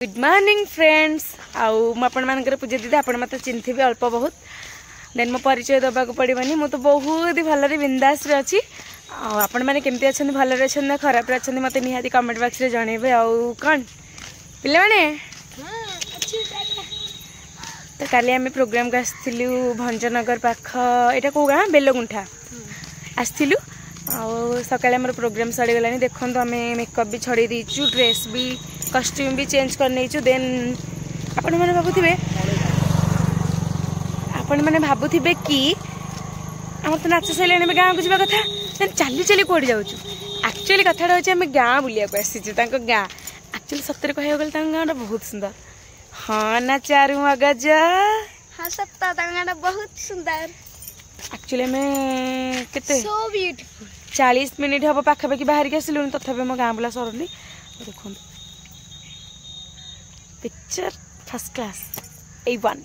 Good morning friends आउ मुझे पूजा दीदी आप मत चिन्ह अल्प बहुत देन मो परिचय दबाक पड़ोनी मु तो बहुत ही भल बिंदास अच्छी आपण मैंने केमती अच्छा भलरे अच्छा ना खराब अच्छा मत निहाती कमेंट बॉक्स रे जनइबे आउ कौन पिले माने तो काली आम प्रोग्राम को आसलु भंजनगर पाख यहाँ कौ गाँ बेलगुंठा आसलु सकाଳେ आम प्रोग्राम सरीगला देखो आम मेकअप भी छड़े देचु ड्रेस भी कॉस्ट्यूम भी चेंज कर नहीं देन आपण मैंने भावुवे कि आम तो नाच सारे गाँव को जावा कथा देन चली चली कौट जाऊँ एक्चुअली कथाटा हूँ आम गाँ बुलिया आसीचु गाँ एक्चुअली सतरे कह गले गाँटा बहुत सुंदर हाँ ना चारू मगज हाँ सत्ता गाँटा बहुत सुंदर एक्चुअली आम केते सो ब्यूटीफुल 40 मिनिट हम पाखापाखि बाहर के आसलु तथापि मो गाँ बुला सरुनी देखो पिक्चर फर्स्ट क्लास A1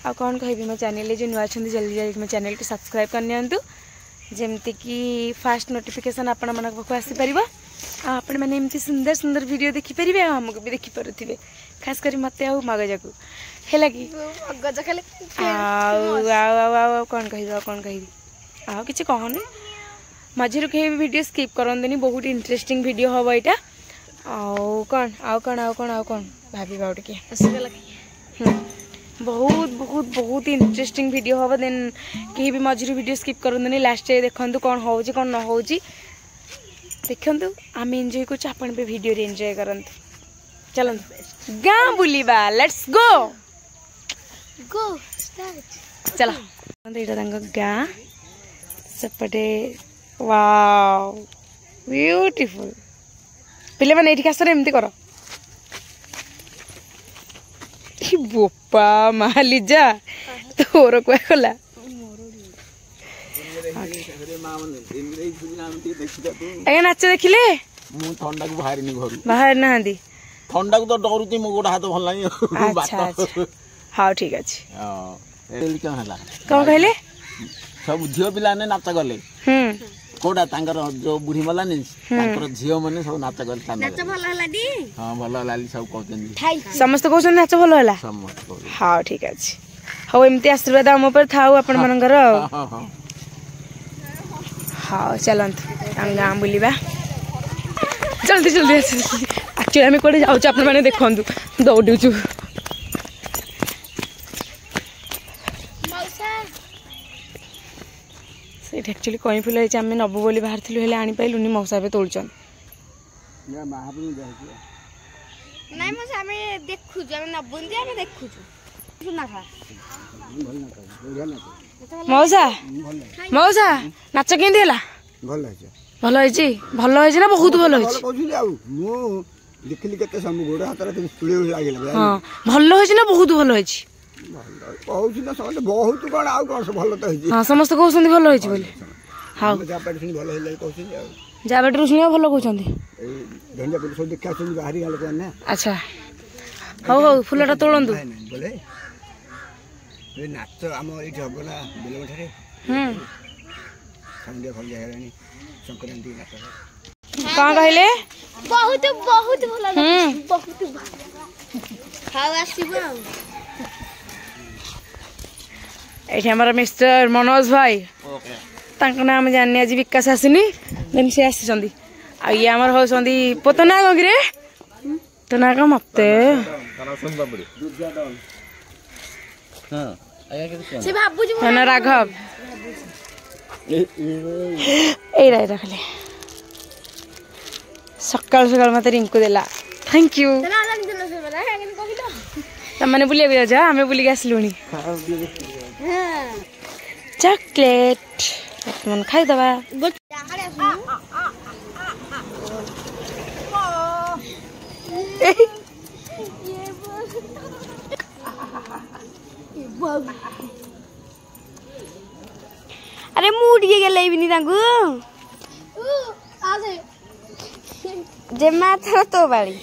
आ कौन कहि मो चैनल जो नुआ जल्दी जल्दी मो चैनल को सब्सक्राइब करनी जमती कि फास्ट नोटिफिकेशन आपण मन पाक आसीपर आपण मैंने एमती सुंदर सुंदर वीडियो देखिपारे आमको भी देखिपे खास कर मत आ मगज को है कि कौन कह आ कि कहनी मझे कहीं वीडियो स्किप करते बहुत इंटरेस्टिंग वीडियो हम यहाँ आउ कौन भाभी बहुत बहुत बहुत इंटरेस्टिंग वीडियो हम देन कहीं भी मझे वीडियो स्किप करते लास्ट देखु कौन हो कौन न हो देखु आम एंजॉय कर वीडियो एंजॉय करते चलते गाँ बुलिबा लेट्स गो गो स्टार्ट चलो यहाँ गाँ सेपटे वाओ ब्यूटीफुल पिले मैंने ये आस एमती कर बोपा मालिजा तोर कुआ कला आगे नाच देखिले बाहर ना ठंडा को तो डरुची मो गोड़ हाथ भल नहीं अच्छा हाँ ठीक अच्छे कौन कहले सब झील पिला ने नाच गले कोडा तांकर जो बुढ़ी मलानी तांकर झील माने सब नाच गले नाच भल हला दी हां भल लाली सब कहते समस्त कहछन नाच भल हला हां ठीक अछि हो एमती आशीर्वाद हम ऊपर थाउ अपन मनकर हां चलंत हम गाम बुलिबा जल्दी जल्दी एक्चुअली हम कोडे जाउ अपन माने देखंतु दौडुचु एक्चुअली कहीं फुल आम नबू बोली बाहर थी आनी पाइलुनि मौसा भी तोड़चन मौसा मौसा नाच केंदी हला भल होइची ना बहुत भल होइची हां भल होइची ना बहुत भल होइची बहुत कौन आउ कौन भल तो हाँ समस्त कहते भल होइची बोली हाँ जा बेटर सुनिया भल कहते अच्छा हौ हौ फुलटा तोड़ंतु नाच आम ये हम ना बेलगुंठा संध्या फलिया संक्रांति नाच कौन कहले बहुत बहुत भल बहुत हां आसीबो ये हमारा मिस्टर मनोज भाई नाम जानी आज विकास आसनी देन सी आसी ये आमर होती पोतना कौन रे तो ना कौन मत राघव यही खाली सकाल सकाल मत रिंकू देला थैंक यू तमने बुलिया जा आम बुलिक आसलुनी चॉकलेट मन खाईदबा अरे मूड के गले भी तांगु जे माथर तो बाड़ी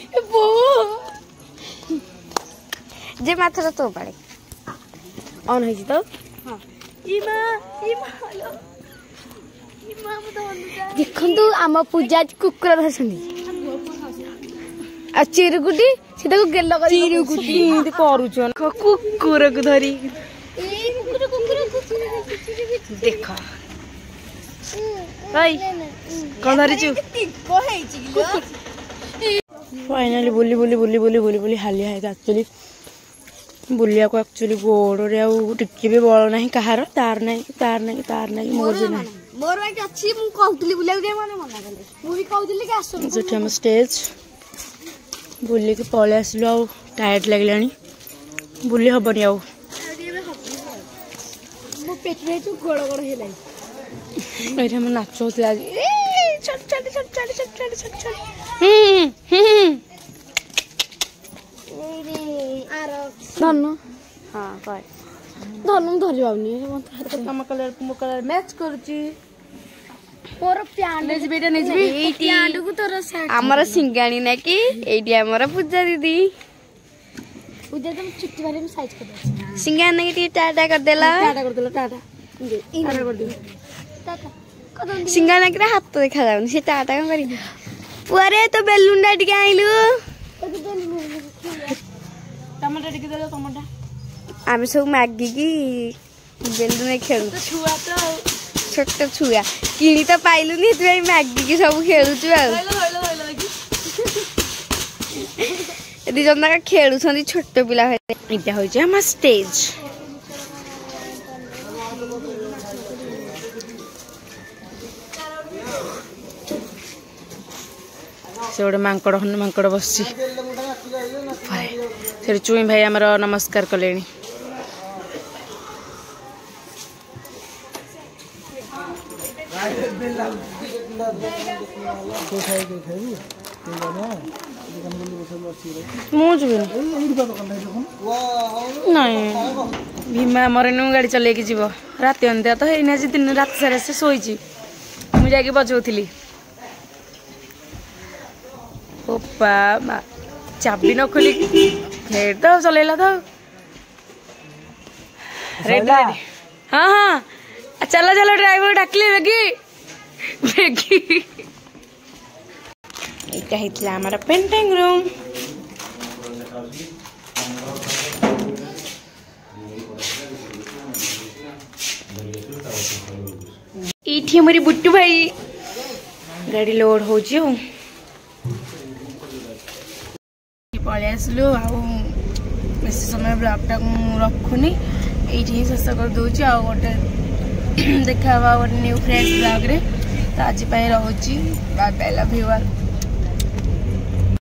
जे माथर तो बाड़ी ऑन होई तो हां देखु आम पूजा कुकुर धरछन आ चिरुकुटी सीधा को गेल कर चिरुकुटी एमती करूछन कुकुर को धरी देख भाई कौन धरिचु फाइनाली बुली बुली बुली बुली बुली बुली हालिया है एक्चुअली बुलिया को एक्चुअली गोड़े आके भी बल ना कहार तार नहीं मोर भी ना मोर भाई अच्छी मु कहतली बुलिया के माने मना करले मु भी कहतली कि आसो जो हम स्टेज बुली के पळे आसलु आ टायर्ड लागलानी बुली हबनी आ मो पेट रे तू गोड़ गोड़ हेलाई एठे हम नाच होतला ए चल धनु हां काय धनु धरि बाउनी हम कलर मैच करची मोर प्यान नेज बेटा नेज बे प्यान को तोर हमर सिंगाणी ना कि एडी हमर पूजा दीदी पूजा तुम चुट्टी वाले में साइज कर दे सिंगाणी के टाटा कर देला टाटा कर दे टाटा कदम सिंगाणी के हाथ तो देखा जाउनी से टाटा कर करी पुआरे तो बेलून डाट के आइलु टमाटर टिके देलो टमाटर आमे सब मैगी की बेलून खेलु छुआ तो छोट छुआ किणी तो पाइलुनी तुई मैगी की सब खेलुछु आ दी जन का खेलु छनी छोट पिला होते इटा होय जे हम स्टेज से गोटे मांकड़ बस चुई भाई आमर नमस्कार कले भीमा आमर इन गाड़ी चल जीव राति अंधिया तो है दिन रात सारा से शोची मुझे बजाऊली ओपा चाबी न खोली हेड तो चलेला तो रेडी रेडी हाँ हाँ चलो चलो ड्राइवर डाकले बेगी एटा हितला हमारा पेंटिंग रूम इठी हमारी बुट्टू भाई गाड़ी लोड हो पलि आसलु बेस समय ब्लॉगटा रखुनी ये शेष कर दूची आ गोटे देखा गोटे न्यू फ्रेश ब्लॉग रे तो आज रोची bye bye love you all.